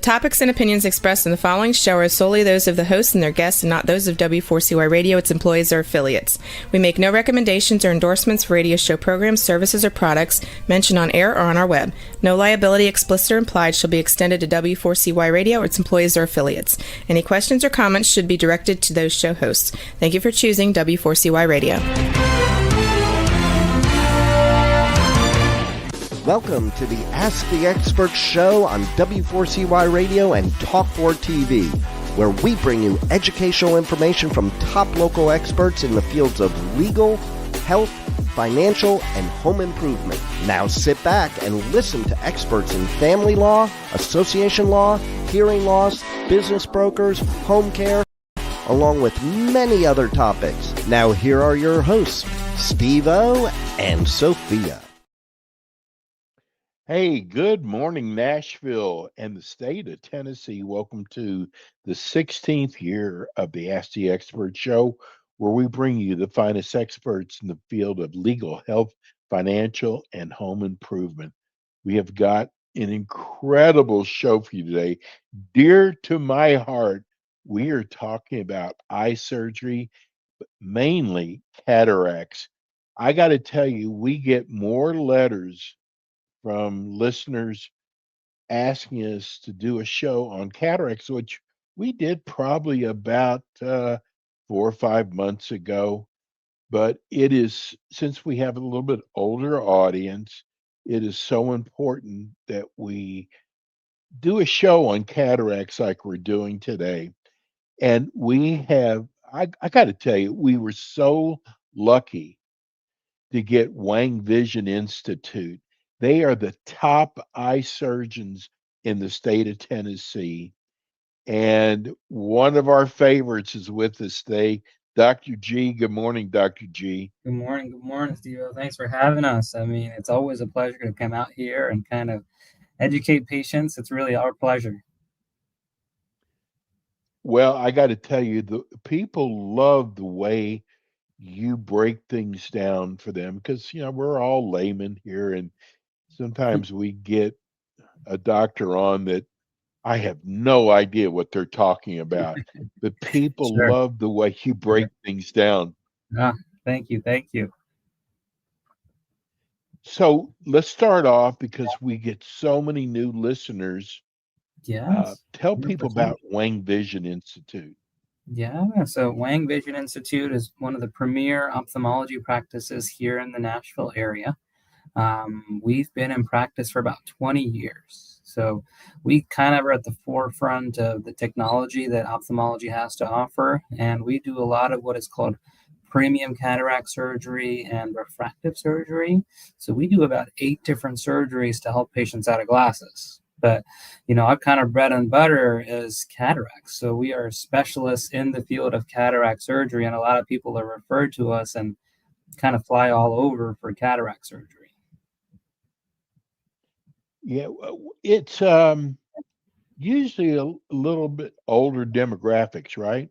topics and opinions expressed in the following show are solely those of the hosts and their guests and not those of W4CY Radio, its employees, or affiliates. We make no recommendations or endorsements for radio show programs, services, or products mentioned on air or on our web. No liability, explicit or implied, shall be extended to W4CY Radio or its employees or affiliates. Any questions or comments should be directed to those show hosts. Thank you for choosing W4CY Radio. Welcome to the Ask the Expert show on W4CY Radio and Talk4 TV, where we bring you educational information from top local experts in the fields of legal, health, financial, and home improvement. Now sit back and listen to experts in family law, association law, hearing loss, business brokers, home care, along with many other topics. Now here are your hosts, Steve-O and Sophia. Hey, good morning, Nashville and the state of Tennessee. Welcome to the 16th year of the Ask the Expert show, where we bring you the finest experts in the field of legal, health, financial, and home improvement. We have got an incredible show for you today. Dear to my heart, we are talking about eye surgery, but mainly cataracts. I got to tell you, we get more letters from listeners asking us to do a show on cataracts, which we did probably about 4 or 5 months ago. But it is, since we have a little bit older audience, it is so important that we do a show on cataracts like we're doing today. And we have, I got to tell you, we were so lucky to get Wang Vision Institute. They are the top eye surgeons in the state of Tennessee. And one of our favorites is with us today, Dr. G. Good morning, Dr. G. Good morning, Steve. Thanks for having us. I mean, it's always a pleasure to come out here and kind of educate patients. It's really our pleasure. Well, I got to tell you, the people love the way you break things down for them because, we're all laymen here, and sometimes we get a doctor on that I have no idea what they're talking about, but people Sure. love the way you break things down. Thank you. So let's start off because we get so many new listeners. Yes. Tell 100%. people about Wang Vision Institute. Yeah, so Wang Vision Institute is one of the premier ophthalmology practices here in the Nashville area. We've been in practice for about 20 years. So we kind of are at the forefront of the technology that ophthalmology has to offer. And we do a lot of what is called premium cataract surgery and refractive surgery. So we do about 8 different surgeries to help patients out of glasses. But, our kind of bread and butter is cataracts. So we are specialists in the field of cataract surgery. And a lot of people are referred to us and kind of fly all over for cataract surgery. Yeah, it's usually a little bit older demographics, right?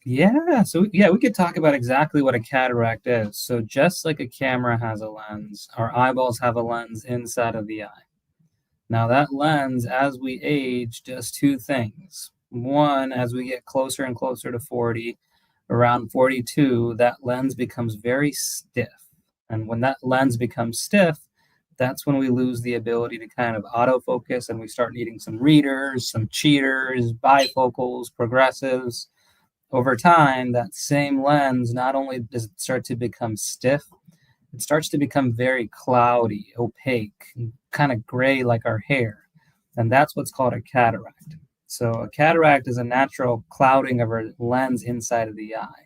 Yeah, we could talk about exactly what a cataract is. So just like a camera has a lens, our eyeballs have a lens inside of the eye. Now that lens, as we age, does 2 things. One, as we get closer and closer to 40, around 42, that lens becomes very stiff. And when that lens becomes stiff, that's when we lose the ability to kind of autofocus and we start needing some readers, some cheaters, bifocals, progressives. Over time, that same lens, not only does it start to become stiff, it starts to become very cloudy, opaque, kind of gray like our hair. And that's what's called a cataract. So a cataract is a natural clouding of our lens inside of the eye.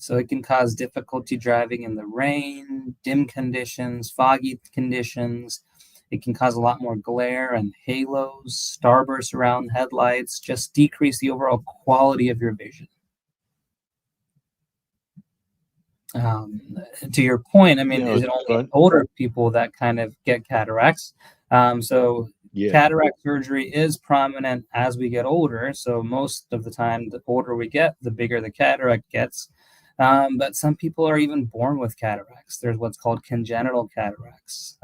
So it can cause difficulty driving in the rain, dim conditions, foggy conditions. It can cause a lot more glare and halos, starbursts around headlights, just decrease the overall quality of your vision. To your point, I mean, is it only older people that kind of get cataracts? Cataract surgery is prominent as we get older. So most of the time, the older we get, the bigger the cataract gets. But some people are even born with cataracts. There's what's called congenital cataracts.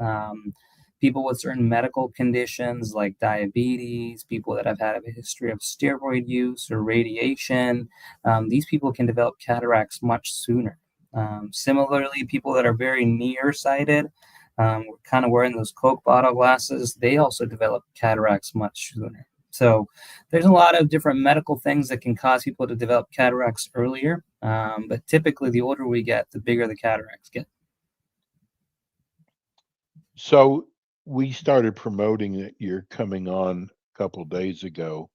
People with certain medical conditions like diabetes, people that have had a history of steroid use or radiation, these people can develop cataracts much sooner. Similarly, people that are very nearsighted, kind of wearing those Coke bottle glasses, they also develop cataracts much sooner. So there's a lot of different medical things that can cause people to develop cataracts earlier, but typically the older we get, the bigger the cataracts get. So we started promoting that you're coming on a couple days ago.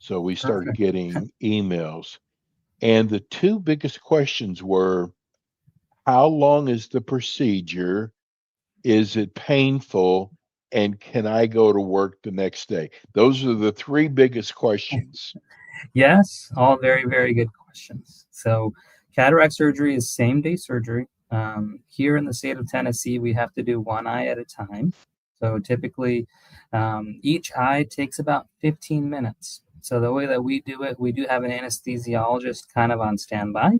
So we started Perfect. getting emails. And the two biggest questions were, how long is the procedure? Is it painful? And can I go to work the next day? Those are the three biggest questions. Yes, all very, very good questions. So cataract surgery is same-day surgery. Here in the state of Tennessee, we have to do one eye at a time. So typically, each eye takes about 15 minutes. So the way that we do it, we do have an anesthesiologist kind of on standby.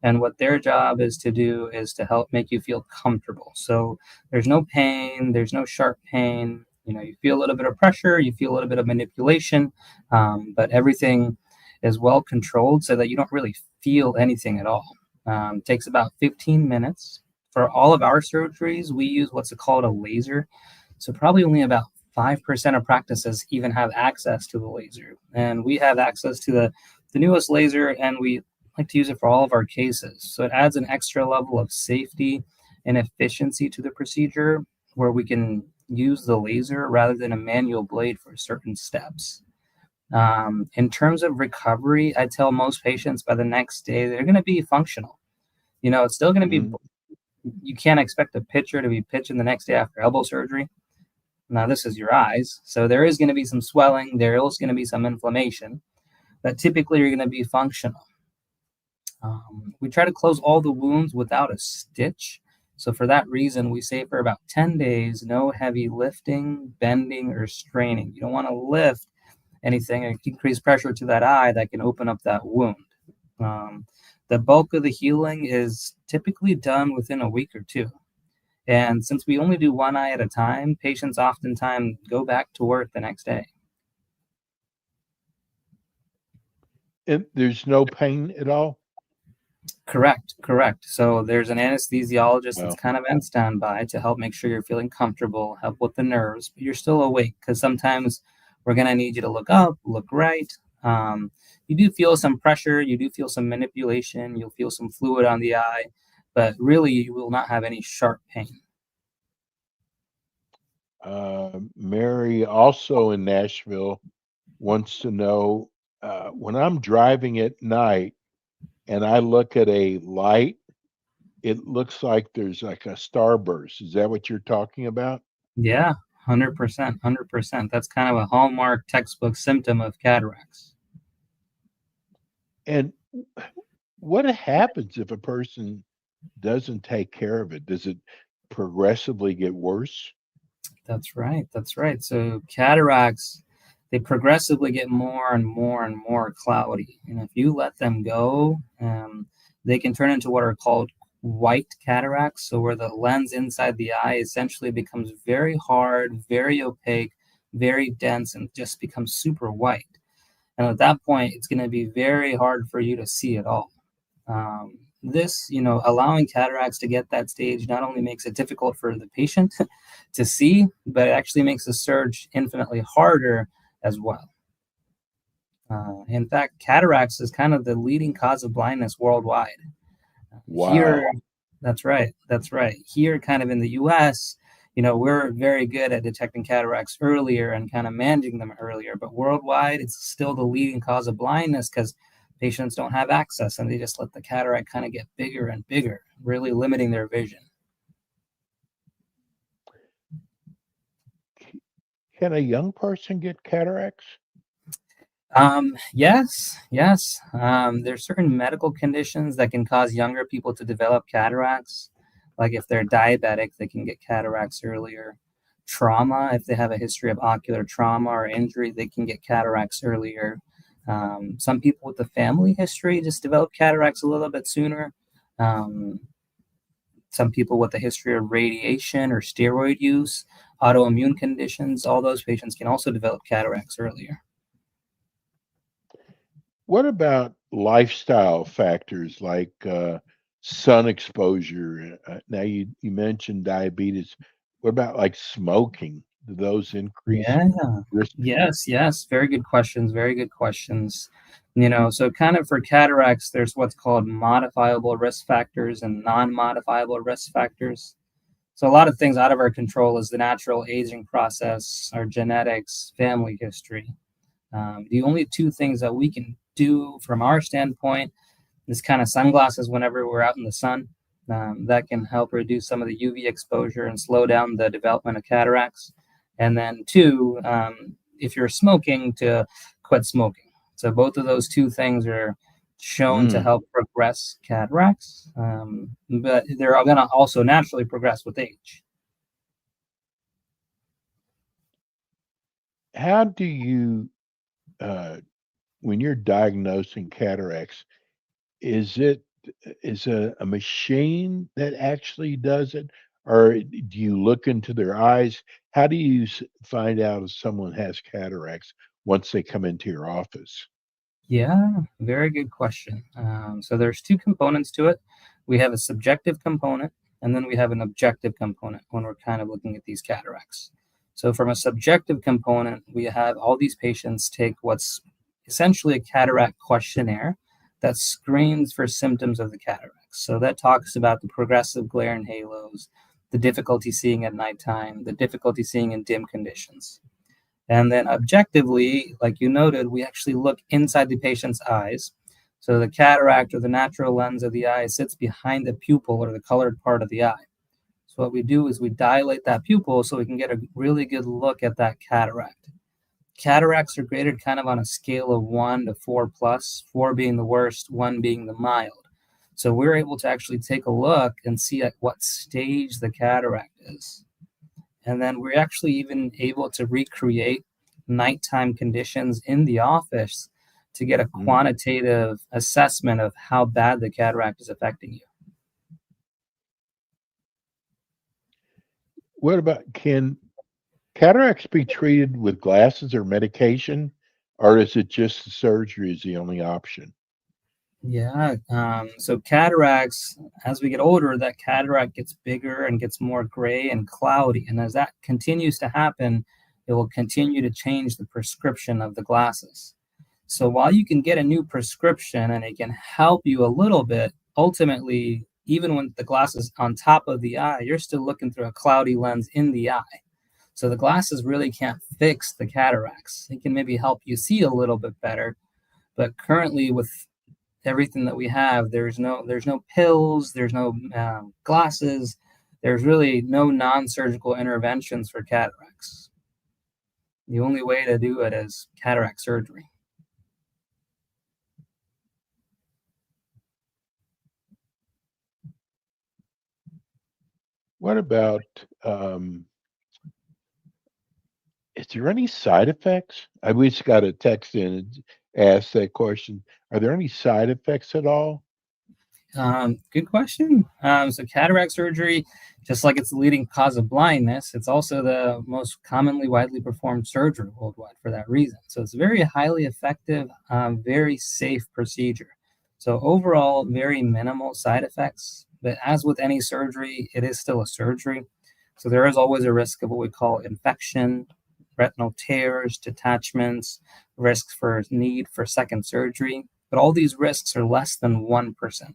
And what their job is to do is to help make you feel comfortable. So there's no pain, there's no sharp pain. You know, you feel a little bit of pressure, you feel a little bit of manipulation, but everything is well controlled so that you don't really feel anything at all. Takes about 15 minutes. For all of our surgeries, we use what's called a laser. So probably only about 5% of practices even have access to the laser. And we have access to the newest laser, and we like to use it for all of our cases. So it adds an extra level of safety and efficiency to the procedure where we can use the laser rather than a manual blade for certain steps. In terms of recovery, I tell most patients by the next day, they're going to be functional. You know, it's still going to be, you can't expect a pitcher to be pitching the next day after elbow surgery. Now, this is your eyes. So there is going to be some swelling. There is going to be some inflammation, but typically you're going to be functional. We try to close all the wounds without a stitch. So for that reason, we say for about 10 days, no heavy lifting, bending, or straining. You don't want to lift anything and increase pressure to that eye that can open up that wound. The bulk of the healing is typically done within a week or two. And since we only do one eye at a time, patients oftentimes go back to work the next day. And there's no pain at all? Correct. So there's an anesthesiologist that's kind of on standby to help make sure you're feeling comfortable, help with the nerves, but you're still awake because sometimes we're going to need you to look up, look right. You do feel some pressure, you do feel some manipulation, you'll feel some fluid on the eye, but really you will not have any sharp pain. Mary, also in Nashville, wants to know, when I'm driving at night and I look at a light, it looks like there's like a starburst. Is that what you're talking about? Yeah, 100%. That's kind of a hallmark textbook symptom of cataracts. And what happens if a person doesn't take care of it? Does it progressively get worse? That's right. So cataracts, they progressively get more and more cloudy. And if you let them go, they can turn into what are called white cataracts. So where the lens inside the eye essentially becomes very hard, very opaque, very dense, and just becomes super white. And at that point, it's going to be very hard for you to see at all. This, allowing cataracts to get that stage not only makes it difficult for the patient to see, but it actually makes the surge infinitely harder as well. In fact, cataracts is kind of the leading cause of blindness worldwide. Wow. Here, that's right. Here, kind of in the U.S., we're very good at detecting cataracts earlier and kind of managing them earlier. But worldwide, it's still the leading cause of blindness because patients don't have access and they just let the cataract kind of get bigger and bigger, really limiting their vision. Can a young person get cataracts? Yes. There's certain medical conditions that can cause younger people to develop cataracts. Like if they're diabetic, they can get cataracts earlier. Trauma, if they have a history of ocular trauma or injury, they can get cataracts earlier. Some people with the family history just develop cataracts a little bit sooner. some people with a history of radiation or steroid use, autoimmune conditions, all those patients can also develop cataracts earlier. What about lifestyle factors like sun exposure? Now you mentioned diabetes. What about like smoking? Do those increase Yeah. risk? Yes. Very good questions. Very good questions. So kind of for cataracts, there's what's called modifiable risk factors and non-modifiable risk factors. So a lot of things out of our control is the natural aging process, our genetics, family history. The only two things that we can do from our standpoint is kind of sunglasses whenever we're out in the sun. That can help reduce some of the UV exposure and slow down the development of cataracts. And then two, if you're smoking, to quit smoking. So both of those two things are shown to help progress cataracts, but they're going to also naturally progress with age. How do you, when you're diagnosing cataracts, is a machine that actually does it, or do you look into their eyes? How do you find out if someone has cataracts once they come into your office? Yeah, very good question. So there's two components to it. We have a subjective component, and then we have an objective component when we're kind of looking at these cataracts. So from a subjective component, we have all these patients take what's essentially a cataract questionnaire that screens for symptoms of the cataracts. So that talks about the progressive glare and halos, the difficulty seeing at nighttime, the difficulty seeing in dim conditions. And then objectively, like you noted, we actually look inside the patient's eyes. So the cataract or the natural lens of the eye sits behind the pupil or the colored part of the eye. So what we do is we dilate that pupil so we can get a really good look at that cataract. Cataracts are graded kind of on a scale of 1 to 4 plus, 4 being the worst, 1 being the mild. So we're able to actually take a look and see at what stage the cataract is. And then we're actually even able to recreate nighttime conditions in the office to get a quantitative assessment of how bad the cataract is affecting you. What about, can cataracts be treated with glasses or medication, or is it just the surgery is the only option? Yeah. So cataracts, as we get older, that cataract gets bigger and gets more gray and cloudy. And as that continues to happen, it will continue to change the prescription of the glasses. So while you can get a new prescription and it can help you a little bit, ultimately, even when the glasses on top of the eye, you're still looking through a cloudy lens in the eye. So the glasses really can't fix the cataracts. It can maybe help you see a little bit better. But currently with everything that we have, there's no pills, there's no glasses, there's really no non-surgical interventions for cataracts. The only way to do it is cataract surgery. What about, is there any side effects? We just got a text in and asked that question. Are there any side effects at all? Good question. So cataract surgery, just like it's the leading cause of blindness, it's also the most commonly widely performed surgery worldwide for that reason. So it's a very highly effective, very safe procedure. So overall, very minimal side effects. But as with any surgery, it is still a surgery. So there is always a risk of what we call infection, retinal tears, detachments, risks for need for second surgery. But all these risks are less than 1%.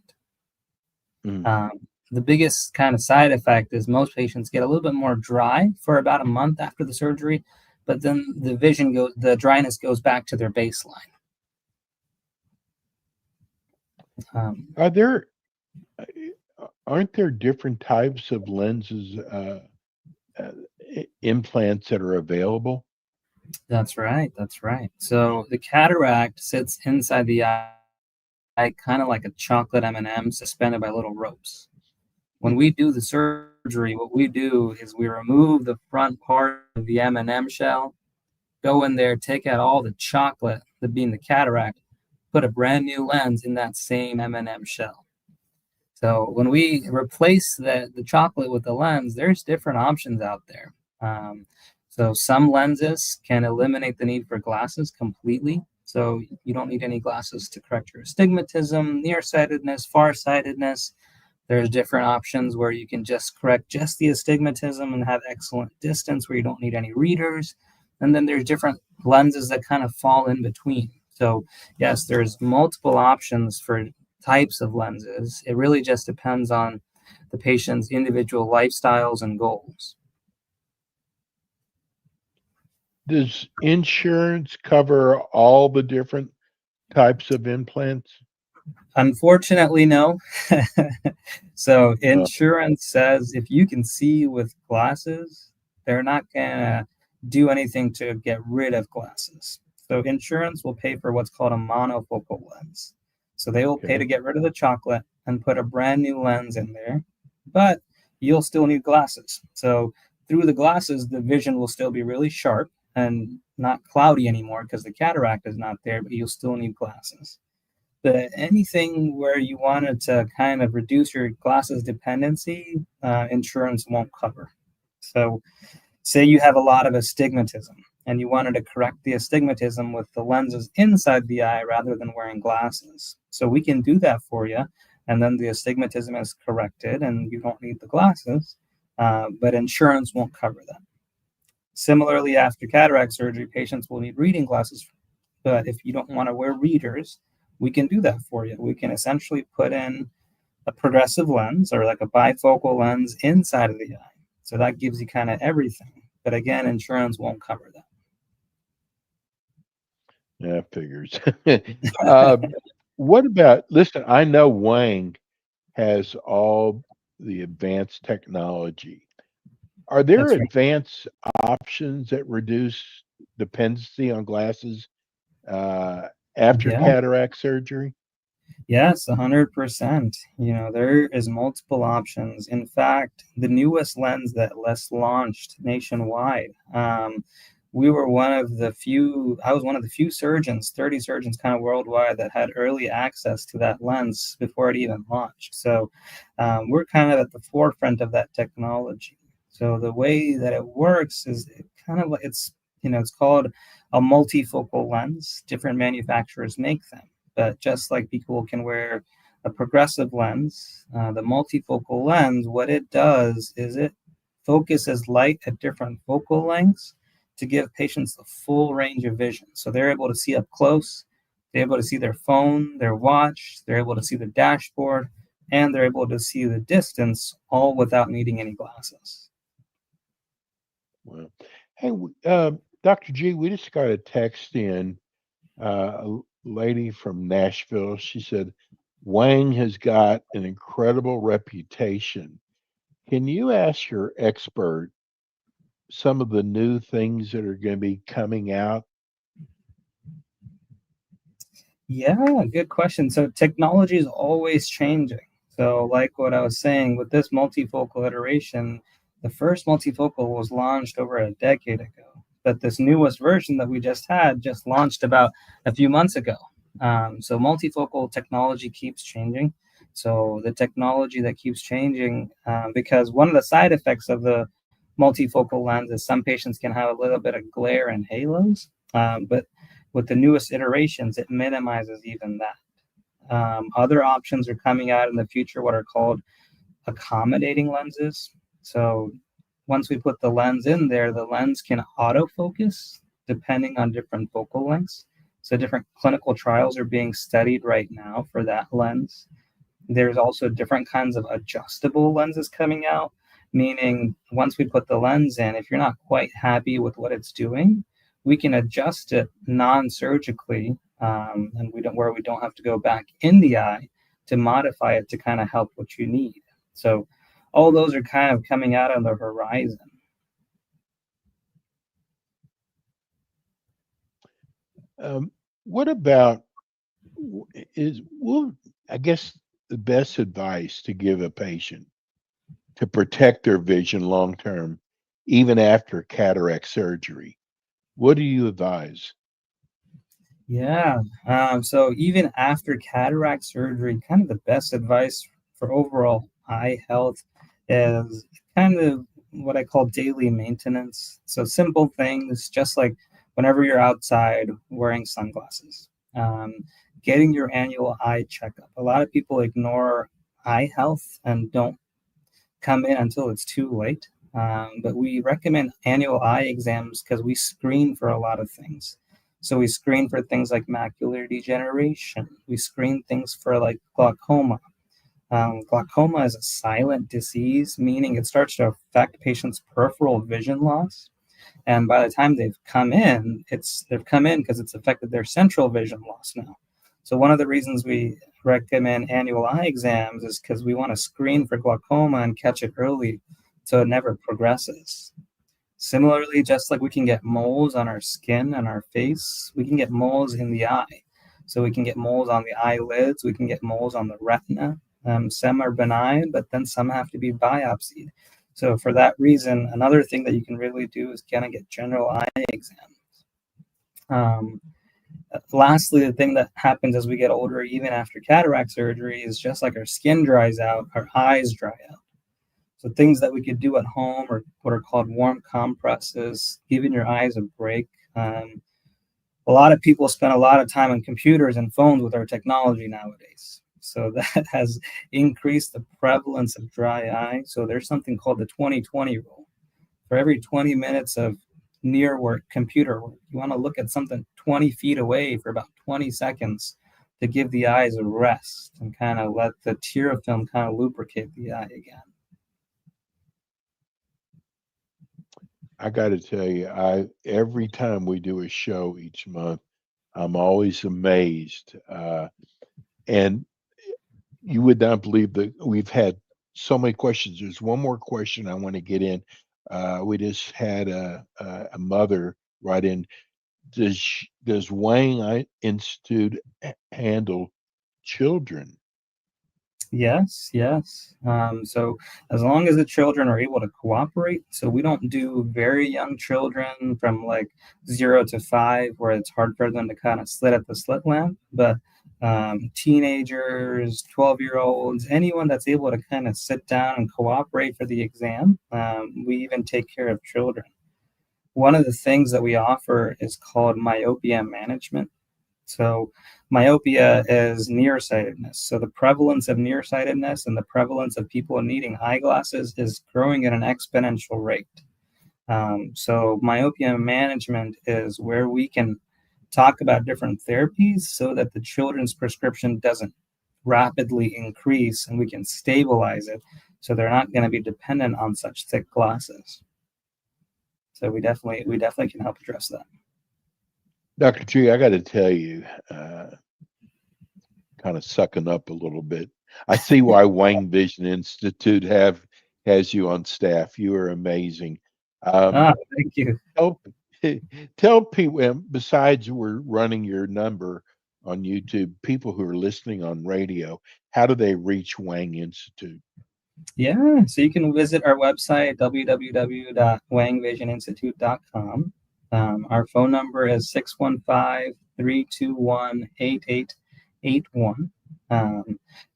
The biggest kind of side effect is most patients get a little bit more dry for about a month after the surgery, but then the dryness goes back to their baseline. Aren't there different types of lenses, implants that are available? That's right. So the cataract sits inside the eye, kind of like a chocolate M&M suspended by little ropes. When we do the surgery, what we do is we remove the front part of the M&M shell, go in there, take out all the chocolate, that being the cataract, put a brand new lens in that same M&M shell. So when we replace the chocolate with the lens, there's different options out there. So some lenses can eliminate the need for glasses completely. So you don't need any glasses to correct your astigmatism, nearsightedness, farsightedness. There's different options where you can just correct just the astigmatism and have excellent distance where you don't need any readers. And then there's different lenses that kind of fall in between. So yes, there's multiple options for types of lenses. It really just depends on the patient's individual lifestyles and goals. Does insurance cover all the different types of implants? Unfortunately, no. So insurance says if you can see with glasses, they're not gonna do anything to get rid of glasses. So insurance will pay for what's called a monofocal lens. So they will pay to get rid of the chocolate and put a brand new lens in there, but you'll still need glasses. So through the glasses, the vision will still be really sharp and not cloudy anymore because the cataract is not there, but you'll still need glasses. But anything where you wanted to kind of reduce your glasses dependency, insurance won't cover. So say you have a lot of astigmatism and you wanted to correct the astigmatism with the lenses inside the eye rather than wearing glasses. So we can do that for you. And then the astigmatism is corrected and you don't need the glasses, but insurance won't cover that. Similarly, after cataract surgery, patients will need reading glasses. But if you don't want to wear readers, we can do that for you. We can essentially put in a progressive lens or like a bifocal lens inside of the eye. So that gives you kind of everything. But again, insurance won't cover that. Yeah, figures. What about, listen, I know Wang has all the advanced technology. Are there That's right. advanced options that reduce dependency on glasses after Yeah. cataract surgery? Yes, 100%. You know, there is multiple options. In fact, the newest lens that Les launched nationwide, we were one of the few, I was one of the few surgeons, 30 surgeons kind of worldwide that had early access to that lens before it even launched. So we're kind of at the forefront of that technology. So the way that it works is kind of like it's called a multifocal lens. Different manufacturers make them. But just like people can wear a progressive lens, the multifocal lens, what it does is it focuses light at different focal lengths to give patients the full range of vision. So they're able to see up close, they're able to see their phone, their watch, they're able to see the dashboard, and they're able to see the distance all without needing any glasses. Well, hey, Dr. G, we just got a text in. A lady from Nashville. She said, Wang has got an incredible reputation. Can you ask your expert some of the new things that are going to be coming out? Yeah, good question. So technology is always changing. So like what I was saying with this multifocal iteration, the first multifocal was launched over a decade ago. But this newest version that we just had just launched about a few months ago. So multifocal technology keeps changing. So the technology that keeps changing, because one of the side effects of the multifocal lens is some patients can have a little bit of glare and halos, but with the newest iterations, it minimizes even that. Other options are coming out in the future, what are called accommodating lenses. So once we put the lens in there, the lens can autofocus depending on different focal lengths. So different clinical trials are being studied right now for that lens. There's also different kinds of adjustable lenses coming out, meaning once we put the lens in, if you're not quite happy with what it's doing, we can adjust it non-surgically, and we don't have to go back in the eye to modify it to kind of help what you need. So all those are kind of coming out on the horizon. What about I guess the best advice to give a patient to protect their vision long term, even after cataract surgery? What do you advise? Yeah. So even after cataract surgery, kind of the best advice for overall eye health is kind of what I call daily maintenance. So simple things, just like whenever you're outside wearing sunglasses, um, getting your annual eye checkup. A lot of people ignore eye health and don't come in until it's too late. But we recommend annual eye exams because we screen for a lot of things. So we screen for things like macular degeneration. We screen things for like glaucoma. Glaucoma is a silent disease, meaning it starts to affect patients' peripheral vision loss. And by the time they've come in, they've come in because it's affected their central vision loss now. So one of the reasons we recommend annual eye exams is because we want to screen for glaucoma and catch it early so it never progresses. Similarly, just like we can get moles on our skin and our face, we can get moles in the eye. So we can get moles on the eyelids, we can get moles on the retina. Some are benign, but then some have to be biopsied. So for that reason, another thing that you can really do is kind of get general eye exams. Lastly, the thing that happens as we get older, even after cataract surgery, is just like our skin dries out, our eyes dry out. So things that we could do at home are what are called warm compresses, giving your eyes a break. A lot of people spend a lot of time on computers and phones with our technology nowadays. So that has increased the prevalence of dry eye. So there's something called the 20-20 rule. For every 20 minutes of near work, computer work, you want to look at something 20 feet away for about 20 seconds to give the eyes a rest and kind of let the tear film kind of lubricate the eye again. I got to tell you, every time we do a show each month, I'm always amazed. And you would not believe that we've had so many questions. There's one more question I want to get in. We just had a mother write in. Does Wang Institute handle children? Yes. So as long as the children are able to cooperate, so we don't do very young children from like 0 to 5, where it's hard for them to kind of slit at the slit lamp, but teenagers, 12-year-olds, anyone that's able to kind of sit down and cooperate for the exam, we even take care of children. One of the things that we offer is called myopia management. So myopia is nearsightedness. So the prevalence of nearsightedness and the prevalence of people needing eyeglasses is growing at an exponential rate. So myopia management is where we can talk about different therapies so that the children's prescription doesn't rapidly increase and we can stabilize it so they're not going to be dependent on such thick glasses. So we definitely can help address that. Dr. G, I got to tell you, kind of sucking up a little bit. I see why Wang Vision Institute has you on staff. You are amazing. Thank you. Tell people, besides we're running your number on YouTube, people who are listening on radio, how do they reach Wang Institute? Yeah, so you can visit our website, www.wangvisioninstitute.com. Our phone number is 615-321-8881.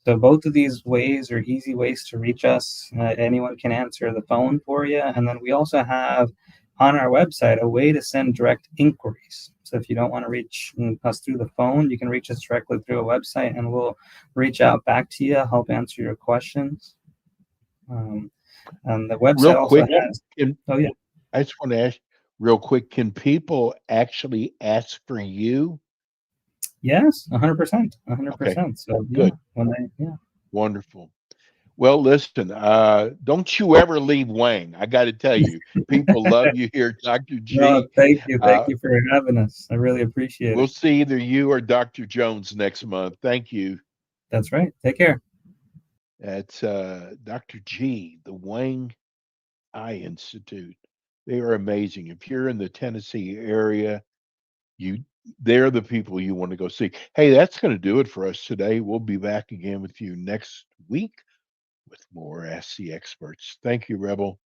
So both of these ways are easy ways to reach us. Anyone can answer the phone for you. And then we also have on our website a way to send direct inquiries. So if you don't want to reach us through the phone, you can reach us directly through a website and we'll reach out back to you, help answer your questions. And the website Real also quick, has... I just want to ask real quick, can people actually ask for you? Yes, 100%. Okay. So Good. Wonderful. Well, listen, don't you ever leave Wang. I got to tell you, people love you here, Dr. G. No, thank you. Thank you for having us. I really appreciate We'll it. see either you or Dr. Jones next month. Thank you. That's right. Take care. That's Dr. G, the Wang Eye Institute. They are amazing. If you're in the Tennessee area, they're the people you want to go see. Hey, that's going to do it for us today. We'll be back again with you next week with more Ask the Experts. Thank you, Rebel.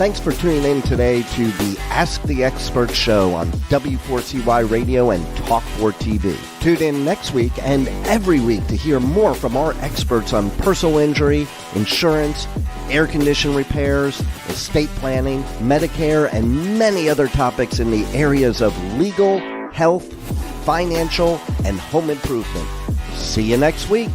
Thanks for tuning in today to the Ask the Expert show on W4CY Radio and Talk4 TV. Tune in next week and every week to hear more from our experts on personal injury, insurance, air condition repairs, estate planning, Medicare, and many other topics in the areas of legal, health, financial, and home improvement. See you next week.